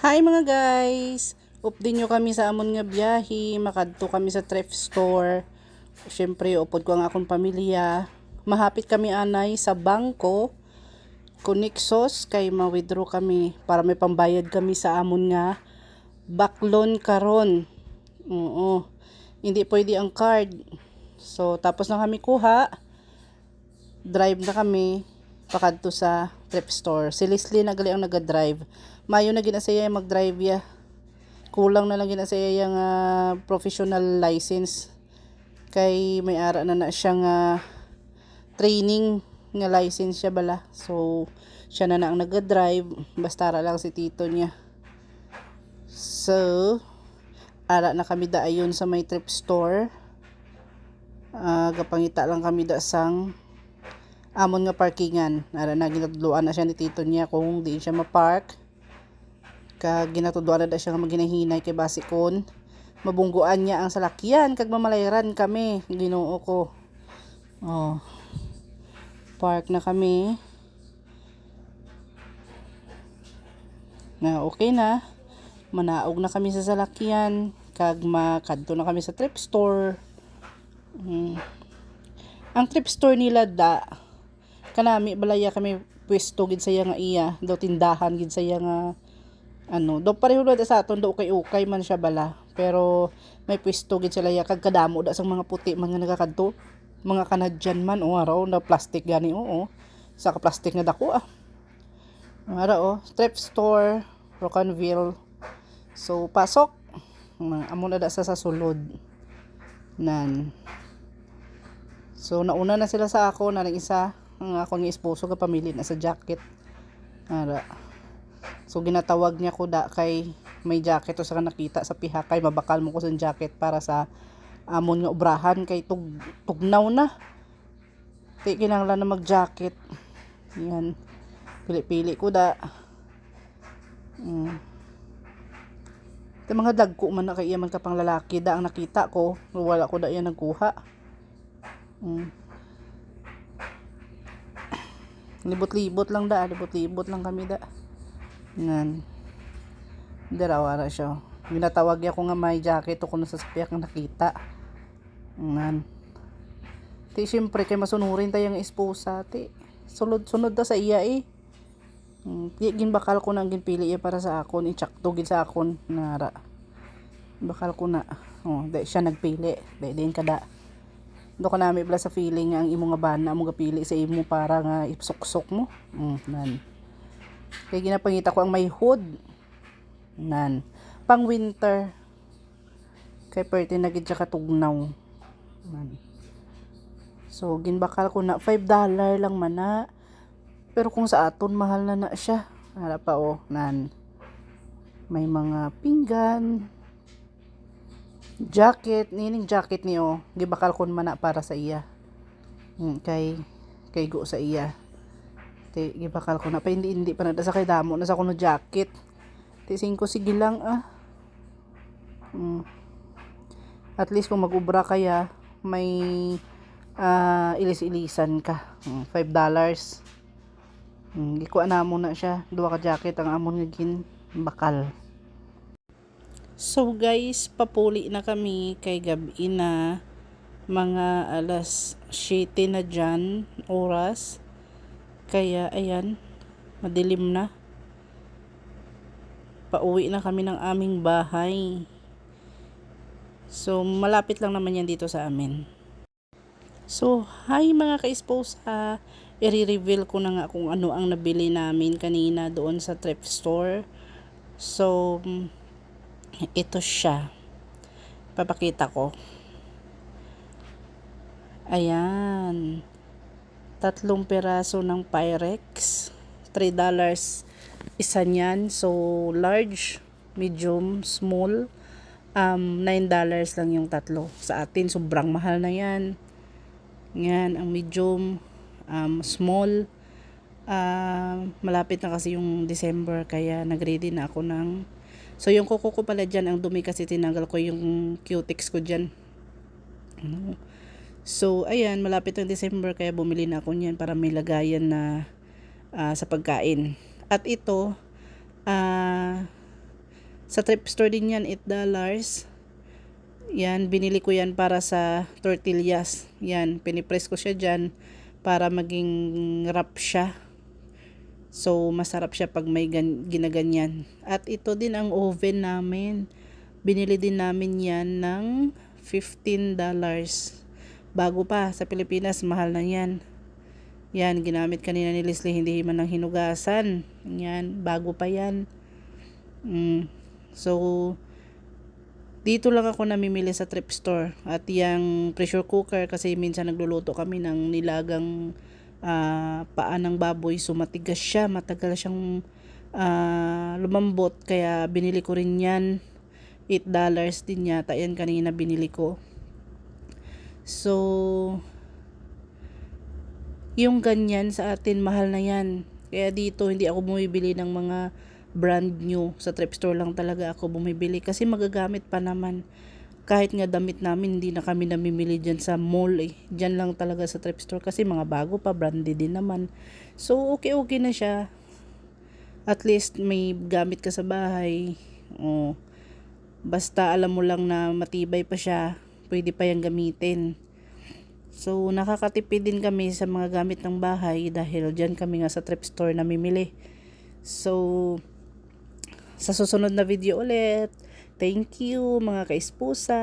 Hi mga guys! Update nyo kami sa amon nga biyahe. Makadto kami sa thrift store. Siyempre, upod ko ang akong pamilya. Mahapit kami anay sa bangko. Kunixos kay ma-withdraw kami para may pambayad kami sa amon nga baklon karon. Oo. Hindi pwede ang card. So, tapos na kami kuha. Drive na kami pakadto sa thrift store. Si Leslie nagali ang naga-drive. Mayo na ginasaya mag-drive ya. Kulang na lang ginasaya yung professional license. Kay may ara na siyang training nga license siya bala. So, siya na ang naga-drive. Basta ara lang si tito niya. So, ara na kami daayon sa may thrift store. Gapangita lang kami da sang amon nga parkingan. Ara na ginatudloan na siya ni tito niya kung di siya ma-park. Ginatudloan na siya nga maginahinay kay basikon. Mabungguan niya ang salakyan kag mamalayran kami. Ginoo ko. Oh. Park na kami. Na okay na. Manaog na kami sa salakyan. Kag makadto na kami sa thrift store. Ang thrift store nila kanami balaya kami pwesto gid saya nga iya daw tindahan gid saya nga do pareho na sa aton do ukay man siya bala pero may pwesto gid sila ya kag kadamo da sang mga puti mga nagakadto mga Canadian man araw na plastic gani sa ka plastic nga dako araw thrift store Rocanville. So pasok amo na da sa sulod nan. So nauna na sila sa ako na isa ang akong esposo ka pamili na sa jacket. Ara. So ginatawag niya ko kay may jacket o sa nakita sa piha kay mabakal mo ko sa jacket para sa amon nga obrahan kay tugnaw na. Di kinahanglan na mag-jacket. Yan. Pili-pili ko Ito mga dagko man na kay iyaman ka pang lalaki ang nakita ko. Wala ko yan nagkuha. Libot-libot lang libot-libot lang kami Nan. Darawara siya. Ginatawag niya ko nga may jacket o kung nasa sapiak ang nakita. Nan. Ti siyempre kay masunurin tayong esposa ti. Sulod-sunod sa iya Ti ginbakal ko na ang ginpili para sa akon, i-tsakto gid sa akon nara. Bakal ko na. Dahil siya nagpili. Dahil din kada do ka nami bala sa feeling nga ang imo nga bana mo gapili sa imo para nga ipsuksok mo. Nan. Kaya ginapangita ko ang may hood. Nan. Pang winter. Kay pwede na gid siya katugnaw. Nan. So ginbakal ko na $5 lang man pero kung sa aton mahal na siya. Ara pa nan. May mga pinggan. Jacket, nining jacket niyo, gibakal kon man para sa iya. Kay go sa iya. Ti gibakal ko na pa hindi pa na sa kay damo na sa kuno jacket. Ti 5 sige lang At least kung mag-ubra kaya may ilis-ilisan ka. $5. Gikuha na mo na siya. 2 ka jacket ang amon nga bakal. So guys, papuli na kami kay gabi na mga alas 7 na dyan oras. Kaya ayan, madilim na. Pauwi na kami ng aming bahay. So malapit lang naman yan dito sa amin. So hi mga ka-esposa, i-reveal ko na nga kung ano ang nabili namin kanina doon sa thrift store. So ito siya. Papakita ko. Ayan. 3 peraso ng Pyrex. $3 isa niyan. So, large, medium, small. $9 lang yung tatlo. Sa atin, sobrang mahal na yan. Yan, ang medium, small. Malapit na kasi yung December, kaya nag-ready na ako ng so yung kuko ko pala dyan, ang dumi kasi tinanggal ko yung cutex ko dyan. So ayan, malapit ang December kaya bumili na ako niyan para may lagayan na sa pagkain. At ito Sa thrift store din yan, $8. Yan, binili ko yan para sa tortillas. Yan, pinipress ko siya dyan para maging wrap siya. So, masarap siya pag may ginaganyan. At ito din ang oven namin. Binili din namin yan ng $15. Bago pa, sa Pilipinas, mahal na yan. Yan, ginamit kanina ni Leslie, hindi man lang hinugasan. Yan, bago pa yan. So, dito lang ako namimili sa thrift store. At yung pressure cooker, kasi minsan nagluluto kami ng nilagang paa ng baboy. So, matigas siya. Matagal siyang lumambot. Kaya, binili ko rin yan. $8 din yata. Yan kanina binili ko. So, yung ganyan sa atin, mahal na yan. Kaya dito, hindi ako bumibili ng mga brand new. Sa thrift store lang talaga ako bumibili. Kasi magagamit pa naman. Kahit nga damit namin, hindi na kami namimili dyan sa mall eh. Dyan lang talaga sa thrift store. Kasi mga bago pa, branded din naman. So, okay na siya. At least, may gamit ka sa bahay. Oh. Basta alam mo lang na matibay pa siya, pwede pa yung gamitin. So, nakakatipid din kami sa mga gamit ng bahay dahil dyan kami nga sa thrift store namimili. So, sa susunod na video ulit. Thank you mga kaispusa.